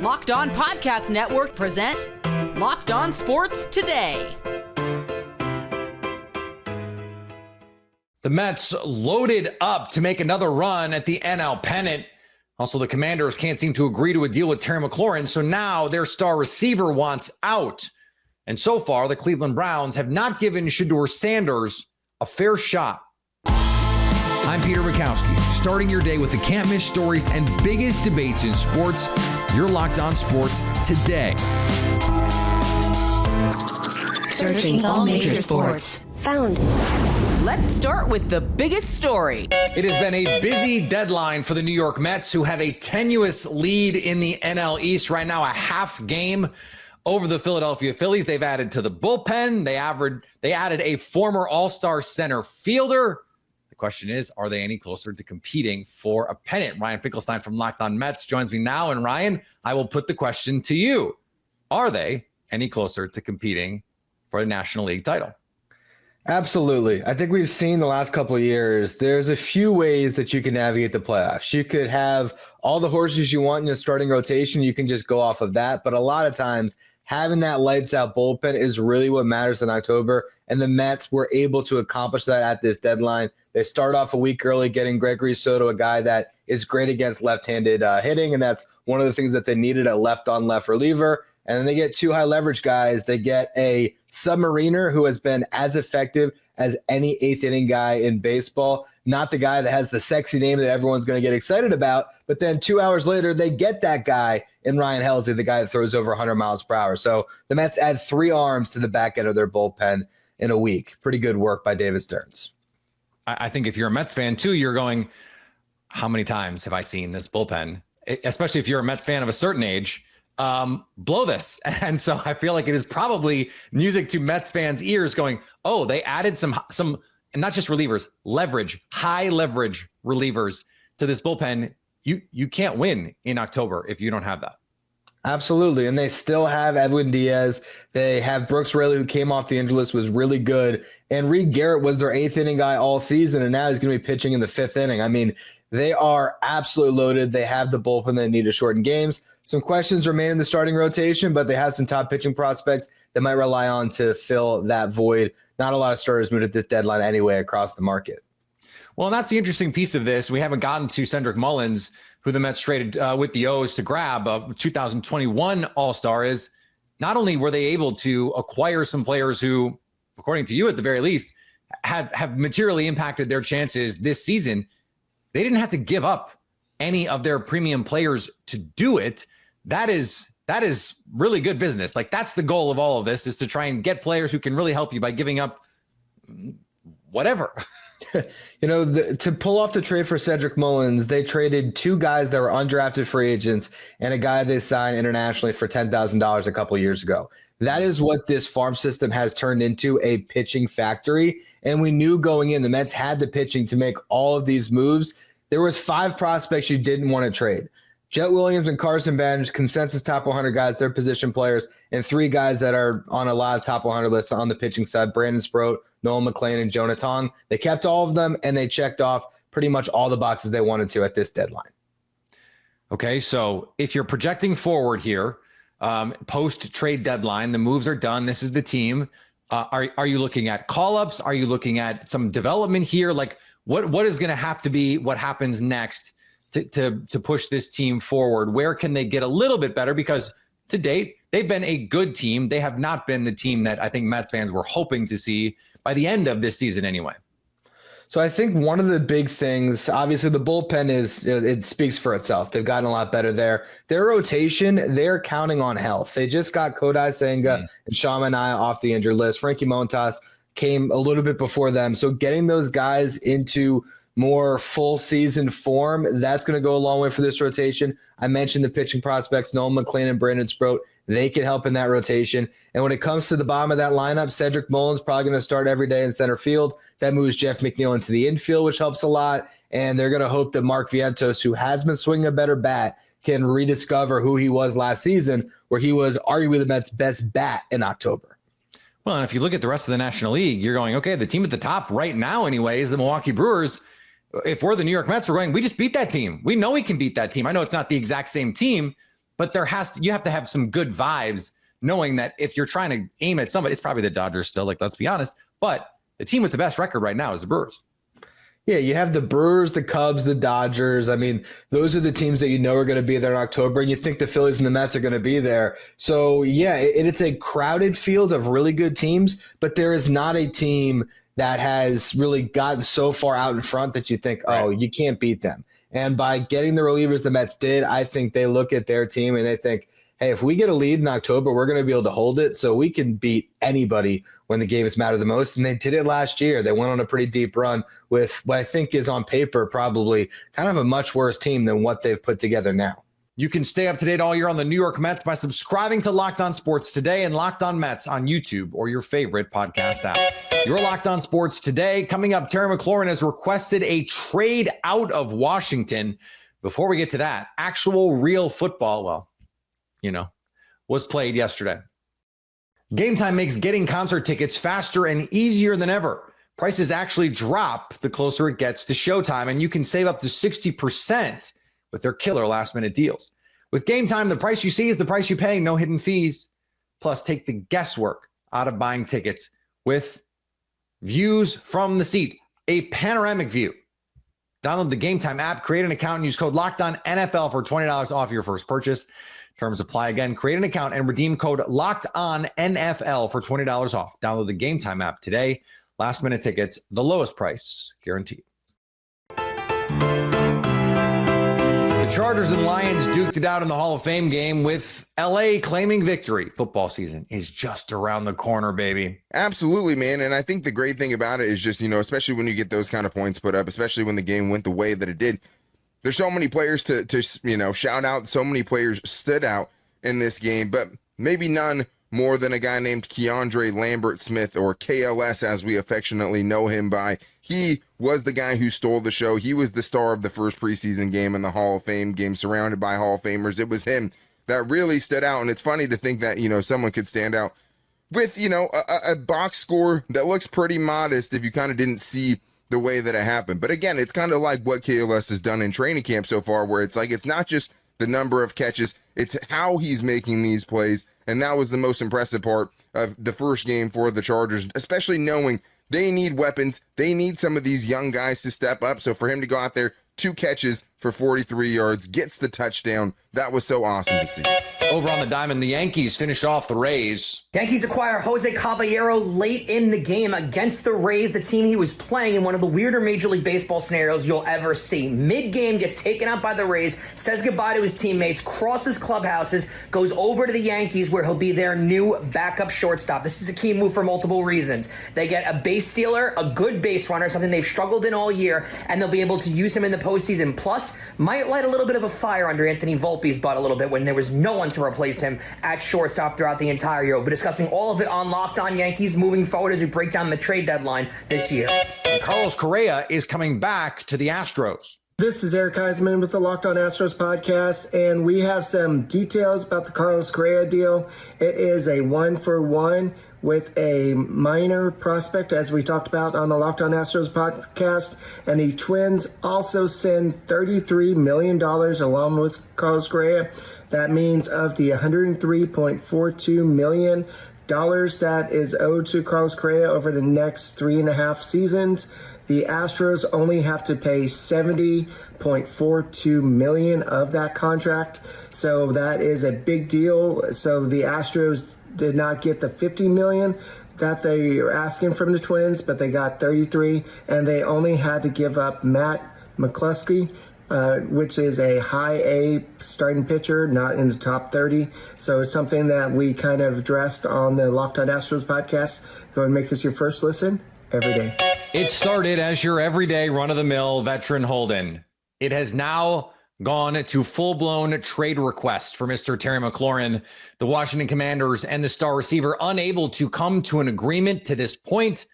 Locked On Podcast Network presents Locked On Sports Today. The Mets loaded up to make another run at the NL pennant. Also, the Commanders can't seem to agree to a deal with Terry McLaurin, so now their star receiver wants out. And so far, the Cleveland Browns have not given Shedeur Sanders a fair shot. I'm Peter Bukowski, starting your day with the can't-miss stories and biggest debates in sports. You're Locked On Sports Today. Searching all major sports. Found. Let's start with the biggest story. It has been a busy deadline for the New York Mets, who have a tenuous lead in the NL East right now, a half game over the Philadelphia Phillies. They've added to the bullpen. They added a former All-Star center fielder. The question is, are they any closer to competing for a pennant? Ryan Finkelstein from Locked On Mets joins me now. And Ryan, I will put the question to you. Are they any closer to competing for a National League title? Absolutely. I think we've seen the last couple of years, there's a few ways that you can navigate the playoffs. You could have all the horses you want in your starting rotation. You can just go off of that. But a lot of times, having that lights out bullpen is really what matters in October. And the Mets were able to accomplish that at this deadline. They start off a week early getting Gregory Soto, a guy that is great against left-handed hitting. And that's one of the things that they needed, a left-on-left reliever. And then they get two high leverage guys. They get a submariner who has been as effective as any eighth inning guy in baseball. Not the guy that has the sexy name that everyone's going to get excited about. But then 2 hours later, they get that guy in Ryan Helsley, the guy that throws over 100 miles per hour. So the Mets add three arms to the back end of their bullpen in a week. Pretty good work by David Stearns. I think if you're a Mets fan too, you're going, how many times have I seen this bullpen? Especially if you're a Mets fan of a certain age. Blow this. And so I feel like it is probably music to Mets fans' ears going, oh, they added some, and not just relievers, high leverage relievers to this bullpen. You can't win in October if you don't have that. Absolutely. And they still have Edwin Diaz. They have Brooks Raley, who came off the injured list, was really good. And Reed Garrett was their eighth inning guy all season. And now he's going to be pitching in the fifth inning. I mean, they are absolutely loaded. They have the bullpen they need to shorten games. Some questions remain in the starting rotation, but they have some top pitching prospects that might rely on to fill that void. Not a lot of starters moved at this deadline anyway across the market. Well, and that's the interesting piece of this. We haven't gotten to Cerdic Mullins, who the Mets traded with the O's to grab a 2021 All-Star. Is not only were they able to acquire some players who, according to you at the very least, have materially impacted their chances this season, they didn't have to give up any of their premium players to do it. That is really good business. Like, that's the goal of all of this, is to try and get players who can really help you by giving up whatever. To pull off the trade for Cerdic Mullins, they traded two guys that were undrafted free agents and a guy they signed internationally for $10,000 a couple of years ago. That is what this farm system has turned into, a pitching factory. And we knew going in, the Mets had the pitching to make all of these moves. There was 5 prospects you didn't want to trade. Jet Williams and Carson Bench, consensus top 100 guys, they're position players, and 3 guys that are on a lot of top 100 lists on the pitching side, Brandon Sproat, Noel McLean, and Jonah Tong. They kept all of them, and they checked off pretty much all the boxes they wanted to at this deadline. Okay, so if you're projecting forward here, post-trade deadline, the moves are done, this is the team. Are you looking at call-ups? Are you looking at some development here? Like, what is going to have to be what happens next to push this team forward? Where can they get a little bit better? Because to date, they've been a good team. They have not been the team that I think Mets fans were hoping to see by the end of this season anyway. So I think one of the big things, obviously the bullpen it speaks for itself. They've gotten a lot better there. Their rotation, they're counting on health. They just got Kodai Senga and Sean Manaea off the injured list. Frankie Montas came a little bit before them. So getting those guys into more full season form, that's going to go a long way for this rotation. I mentioned the pitching prospects, Noel McLean and Brandon Sproat. They can help in that rotation. And when it comes to the bottom of that lineup, Cerdic Mullins probably going to start every day in center field. That moves Jeff McNeil into the infield, which helps a lot. And they're going to hope that Mark Vientos, who has been swinging a better bat, can rediscover who he was last season, where he was arguably the Mets' best bat in October. Well, and if you look at the rest of the National League, you're going, okay, the team at the top right now anyway is the Milwaukee Brewers. If we're the New York Mets, we're going, we just beat that team. We know we can beat that team. I know it's not the exact same team, but you have to have some good vibes, knowing that if you're trying to aim at somebody, it's probably the Dodgers still, like, let's be honest, but the team with the best record right now is the Brewers. Yeah, you have the Brewers, the Cubs, the Dodgers. I mean, those are the teams that you know are going to be there in October, and you think the Phillies and the Mets are going to be there. So, yeah, it's a crowded field of really good teams, but there is not a team that has really gotten so far out in front that you think, oh, you can't beat them. And by getting the relievers the Mets did, I think they look at their team and they think, hey, if we get a lead in October, we're going to be able to hold it so we can beat anybody when the games matter the most. And they did it last year. They went on a pretty deep run with what I think is on paper probably kind of a much worse team than what they've put together now. You can stay up to date all year on the New York Mets by subscribing to Locked On Sports Today and Locked On Mets on YouTube or your favorite podcast app. Your Locked On Sports Today. Coming up, Terry McLaurin has requested a trade out of Washington. Before we get to that, actual real football, was played yesterday. Game Time makes getting concert tickets faster and easier than ever. Prices actually drop the closer it gets to showtime, and you can save up to 60% with their killer last-minute deals. With Game Time, the price you see is the price you pay, no hidden fees. Plus, take the guesswork out of buying tickets with views from the seat, a panoramic view. Download the Game Time app, create an account, and use code LOCKEDONNFL for $20 off your first purchase. Terms apply. Again, create an account and redeem code LOCKEDONNFL for $20 off. Download the Game Time app today. Last minute tickets, the lowest price guaranteed. The Chargers and Lions duked it out in the Hall of Fame game with LA claiming victory. Football season is just around the corner, baby. Absolutely, man. And I think the great thing about it is just, especially when you get those kind of points put up, especially when the game went the way that it did. There's so many players to shout out. So many players stood out in this game, but maybe none more than a guy named Keandre Lambert-Smith, or KLS as we affectionately know him by. He was the guy who stole the show. He was the star of the first preseason game in the Hall of Fame game, surrounded by Hall of Famers. It was him that really stood out, and it's funny to think that, someone could stand out with, a box score that looks pretty modest if you kind of didn't see the way that it happened. But again, it's kind of like what KLS has done in training camp so far, where it's like, it's not just the number of catches, it's how he's making these plays. And that was the most impressive part of the first game for the Chargers, especially knowing they need weapons. They need some of these young guys to step up. So for him to go out there, 2 catches for 43 yards, gets the touchdown. That was so awesome to see. Over on the diamond, the Yankees finished off the Rays. Yankees acquire Jose Cavayo late in the game against the Rays, the team he was playing in one of the weirder Major League Baseball scenarios you'll ever see. Mid-game, gets taken out by the Rays, says goodbye to his teammates, crosses clubhouses, goes over to the Yankees where he'll be their new backup shortstop. This is a key move for multiple reasons. They get a base stealer, a good base runner, something they've struggled in all year, and they'll be able to use him in the postseason. Plus, might light a little bit of a fire under Anthony Volpe's butt a little bit when there was no one to replace him at shortstop throughout the entire year. We'll be discussing all of it on Locked On Yankees moving forward as we break down the trade deadline this year. And Carlos Correa is coming back to the Astros. This is Eric Heisman with the Locked On Astros podcast, and we have some details about the Carlos Correa deal. It is a 1-for-1 with a minor prospect, as we talked about on the Locked On Astros podcast, and the Twins also send $33 million along with Carlos Correa. That means of the $103.42 million that is owed to Carlos Correa over the next 3.5 seasons, the Astros only have to pay $70.42 million of that contract. So that is a big deal. So the Astros did not get the $50 million that they are asking from the Twins, but they got 33, and they only had to give up Matt McCluskey, which is a high A starting pitcher, not in the top 30. So it's something that we kind of addressed on the Locked On Astros podcast. Go and make this your first listen every day. It started as your everyday run-of-the-mill veteran Holden. It has now gone to full-blown trade request for Mr. Terry McLaurin. The Washington Commanders and the star receiver unable to come to an agreement to this point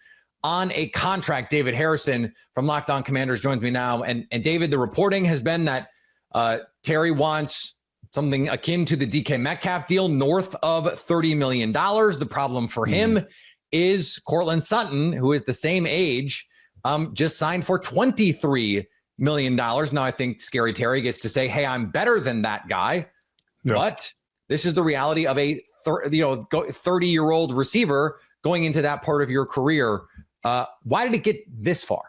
on a contract. David Harrison from Locked On Commanders joins me now. And David, the reporting has been that Terry wants something akin to the DK Metcalf deal, north of $30 million. The problem for him is Cortland Sutton, who is the same age, just signed for $23 million. Now I think Scary Terry gets to say, hey, I'm better than that guy. But this is the reality of a 30-year-old receiver going into that part of your career. Why did it get this far?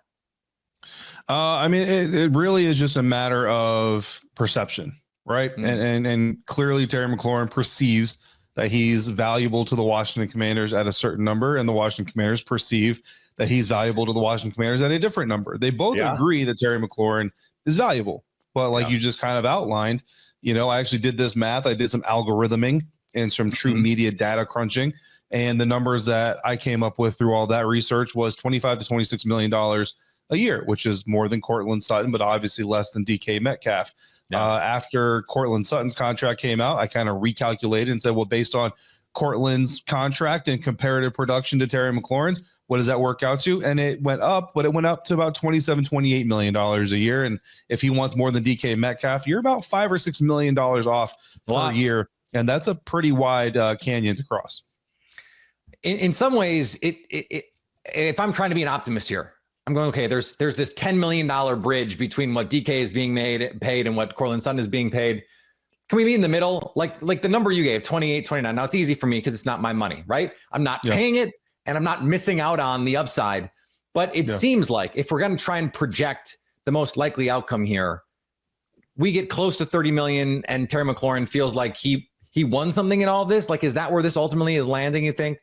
I mean, it really is just a matter of perception, right? And clearly Terry McLaurin perceives that he's valuable to the Washington Commanders at a certain number, and the Washington Commanders perceive that he's valuable to the Washington Commanders at a different number. They both agree that Terry McLaurin is valuable, but like you just kind of outlined, I actually did this math. I did some algorithming and some true media data crunching, and the numbers that I came up with through all that research was $25 to $26 million a year, which is more than Cortland Sutton, but obviously less than DK Metcalf. After Cortland Sutton's contract came out, I kind of recalculated and said, well, based on Cortland's contract and comparative production to Terry McLaurin's, what does that work out to? And it went up, but it went up to about $28 million a year. And if he wants more than DK Metcalf, you're about $5 or $6 million off per year. And that's a pretty wide canyon to cross. In some ways, if I'm trying to be an optimist here, I'm going, okay, there's this $10 million bridge between what DK is being paid and what Cortland Sutton is being paid. Can we be in the middle? Like the number you gave, 28, 29. Now it's easy for me because it's not my money, right? I'm not paying it and I'm not missing out on the upside. But it seems like if we're going to try and project the most likely outcome here, we get close to 30 million and Terry McLaurin feels like he won something in all of this. Like, is that where this ultimately is landing, you think?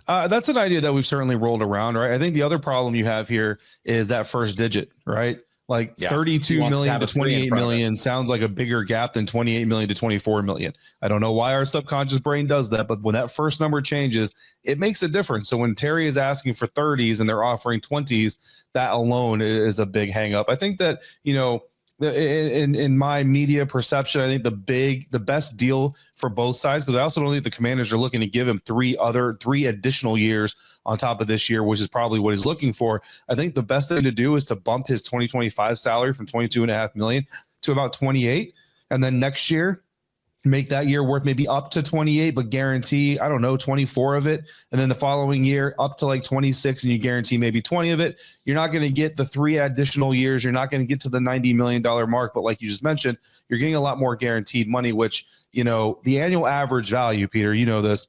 That's an idea that we've certainly rolled around, right? I think the other problem you have here is that first digit, right? Like 32 million to 28 million sounds like a bigger gap than 28 million to 24 million. I don't know why our subconscious brain does that, but when that first number changes, it makes a difference. So when Terry is asking for 30s and they're offering 20s, that alone is a big hang up. I think that, in my media perception, I think the best deal for both sides, because I also don't think the Commanders are looking to give him three additional years on top of this year, which is probably what he's looking for. I think the best thing to do is to bump his 2025 salary from $22.5 million to about 28, and then next year make that year worth maybe up to 28, but guarantee, 24 of it. And then the following year up to like 26 and you guarantee maybe 20 of it. You're not going to get the 3 additional years. You're not going to get to the $90 million mark. But like you just mentioned, you're getting a lot more guaranteed money, which, the annual average value, Peter, this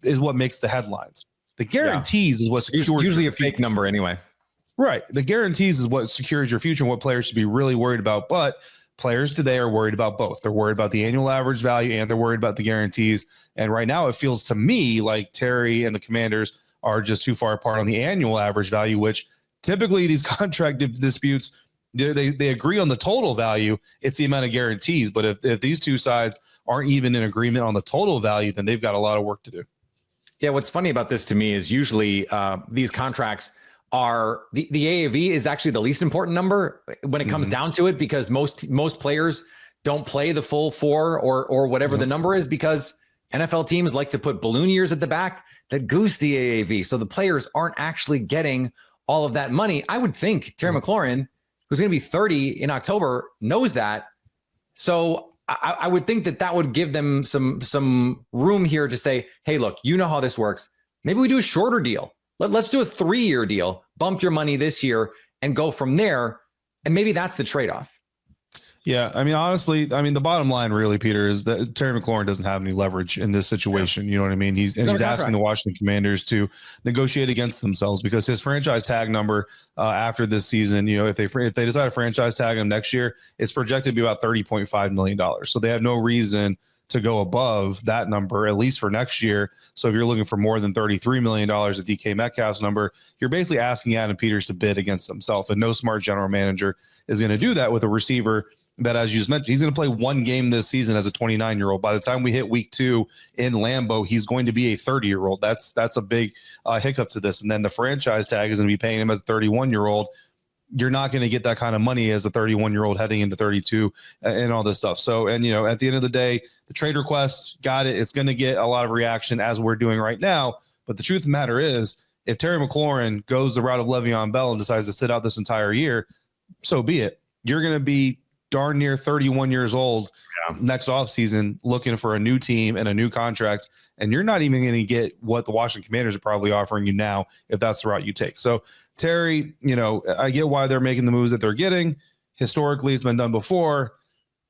is what makes the headlines. The guarantees is what secures usually a fake number anyway. Right. The guarantees is what secures your future and what players should be really worried about. But players today are worried about both. They're worried about the annual average value and they're worried about the guarantees. And right now it feels to me like Terry and the Commanders are just too far apart on the annual average value, which typically these contract disputes, they agree on the total value. It's the amount of guarantees. But if these two sides aren't even in agreement on the total value, then they've got a lot of work to do. Yeah. What's funny about this to me is usually these contracts are the AAV is actually the least important number when it comes down to it, because most players don't play the full 4 or whatever the number is, because NFL teams like to put balloon years at the back that goose the AAV. So the players aren't actually getting all of that money. I would think Terry McLaurin, who's going to be 30 in October, knows that. So I would think that would give them some room here to say, hey, look, you know how this works. Maybe we do a shorter deal. Let's do a 3-year deal, bump your money this year and go from there. And maybe that's the trade-off. Yeah. I mean, honestly, the bottom line really, Peter, is that Terry McLaurin doesn't have any leverage in this situation. You know what I mean? He's asking the Washington Commanders to negotiate against themselves, because his franchise tag number after this season, if they decide to franchise tag him next year, it's projected to be about $30.5 million. So they have no reason to go above that number, at least for next year. So if you're looking for more than $33 million at DK Metcalf's number, you're basically asking Adam Peters to bid against himself. And no smart general manager is going to do that with a receiver that, as you just mentioned, he's going to play one game this season as a 29-year-old. By the time we hit week 2 in Lambeau, he's going to be a 30-year-old. That's a big hiccup to this. And then the franchise tag is going to be paying him as a 31-year-old. You're not going to get that kind of money as a 31-year-old heading into 32 and all this stuff. So, and at the end of the day, the trade request, got it. It's going to get a lot of reaction as we're doing right now. But the truth of the matter is, if Terry McLaurin goes the route of Le'Veon Bell and decides to sit out this entire year, so be it. You're going to be darn near 31 years old next offseason looking for a new team and a new contract. And you're not even going to get what the Washington Commanders are probably offering you now if that's the route you take. So Terry, I get why they're making the moves that they're getting. Historically, it's been done before,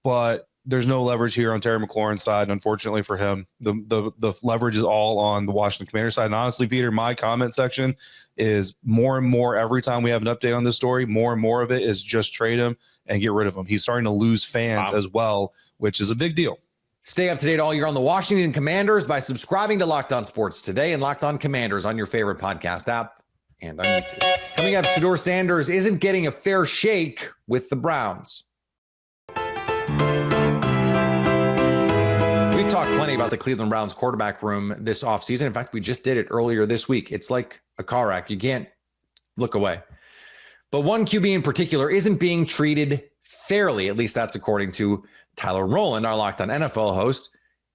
but there's no leverage here on Terry McLaurin's side. Unfortunately for him, the leverage is all on the Washington Commanders side. And honestly, Peter, my comment section is more and more every time we have an update on this story, more and more of it is just trade him and get rid of him. He's starting to lose fans as well, which is a big deal. Stay up to date all year on the Washington Commanders by subscribing to Locked On Sports Today and Locked On Commanders on your favorite podcast app and on YouTube. Coming up, Shedeur Sanders isn't getting a fair shake with the Browns. We've talked plenty about the Cleveland Browns quarterback room this offseason. In fact, we just did it earlier this week. It's like a car wreck. You can't look away. But one QB in particular isn't being treated fairly. At least that's according to Tyler Rowland, our Locked On NFL host.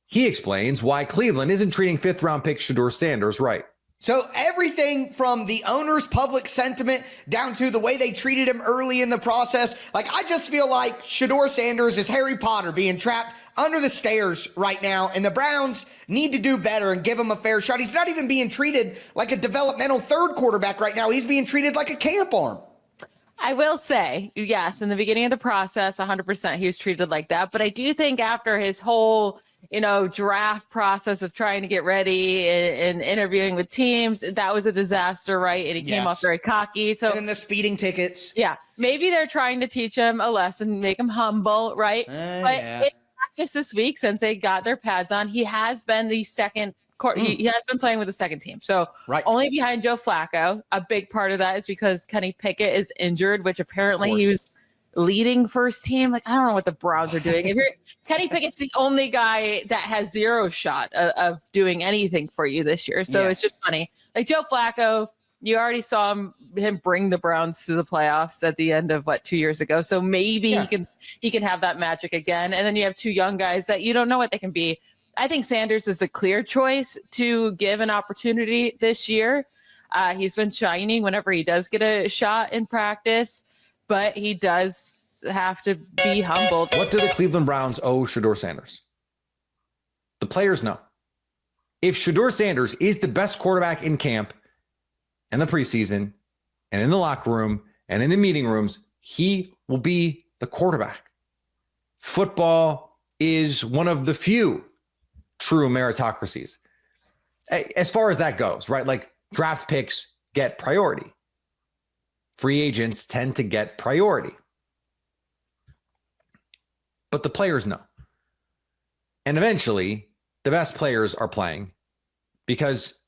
He explains why Cleveland isn't treating fifth-round pick Shedeur Sanders right. So everything from the owner's public sentiment down to the way they treated him early in the process, like I just feel like Shedeur Sanders is Harry Potter being trapped under the stairs right now, and the Browns need to do better and give him a fair shot. He's not even being treated like a developmental third quarterback right now. He's being treated like a camp arm. I will say, yes, in the beginning of the process, 100% he was treated like that. But I do think after his whole, draft process of trying to get ready and interviewing with teams, that was a disaster, right? And he came off very cocky. So, and then the speeding tickets. Yeah, maybe they're trying to teach him a lesson, make him humble, right? But in practice this week, since they got their pads on, he has been the second. He has been playing with the second team. So only behind Joe Flacco. A big part of that is because Kenny Pickett is injured, which apparently he was leading first team. Like, I don't know what the Browns are doing. Kenny Pickett's the only guy that has zero shot of doing anything for you this year. So it's just funny. Like Joe Flacco, you already saw him bring the Browns to the playoffs at the end of 2 years ago. So maybe he can have that magic again. And then you have two young guys that you don't know what they can be. I think Sanders is a clear choice to give an opportunity this year. He's been shining whenever he does get a shot in practice, but he does have to be humbled. What do the Cleveland Browns owe Shedeur Sanders? The players know. If Shedeur Sanders is the best quarterback in camp and the preseason and in the locker room and in the meeting rooms, he will be the quarterback. Football is one of the few true meritocracies. As far as that goes, right? Like draft picks get priority. Free agents tend to get priority. But the players know. And eventually, the best players are playing because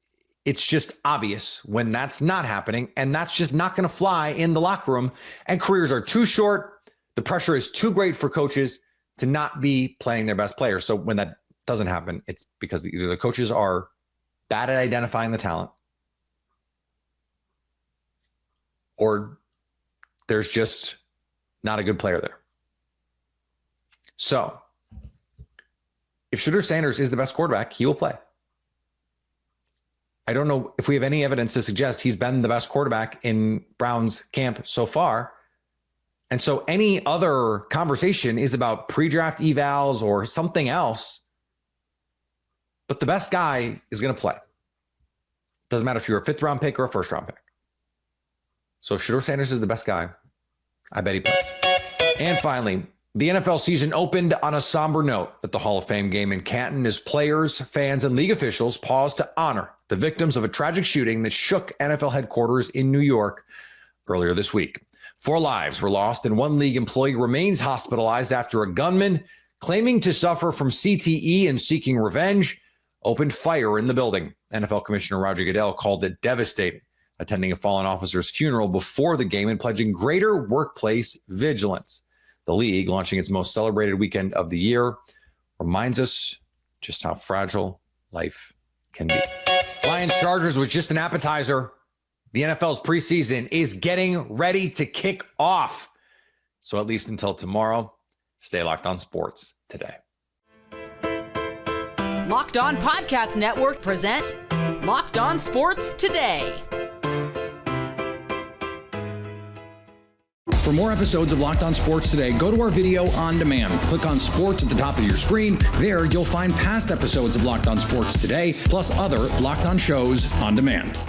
it's just obvious when that's not happening, and that's just not going to fly in the locker room, and careers are too short. The pressure is too great for coaches to not be playing their best players. So when that doesn't happen, it's because either the coaches are bad at identifying the talent or there's just not a good player there. So if Shedeur Sanders is the best quarterback, he will play. I don't know if we have any evidence to suggest he's been the best quarterback in Browns camp so far. And so any other conversation is about pre-draft evals or something else. But the best guy is going to play. Doesn't matter if you're a fifth-round pick or a first-round pick. So if Shedeur Sanders is the best guy, I bet he plays. And finally, the NFL season opened on a somber note at the Hall of Fame game in Canton as players, fans, and league officials paused to honor the victims of a tragic shooting that shook NFL headquarters in New York earlier this week. 4 lives were lost, and one league employee remains hospitalized after a gunman claiming to suffer from CTE and seeking revenge opened fire in the building. NFL Commissioner Roger Goodell called it devastating, attending a fallen officer's funeral before the game and pledging greater workplace vigilance. The league, launching its most celebrated weekend of the year, reminds us just how fragile life can be. Lions-Chargers was just an appetizer. The NFL's preseason is getting ready to kick off. So at least until tomorrow, stay locked on sports today. Locked On Podcast Network presents Locked On Sports Today. For more episodes of Locked On Sports Today, go to our video on demand. Click on sports at the top of your screen. There, you'll find past episodes of Locked On Sports Today, plus other Locked On shows on demand.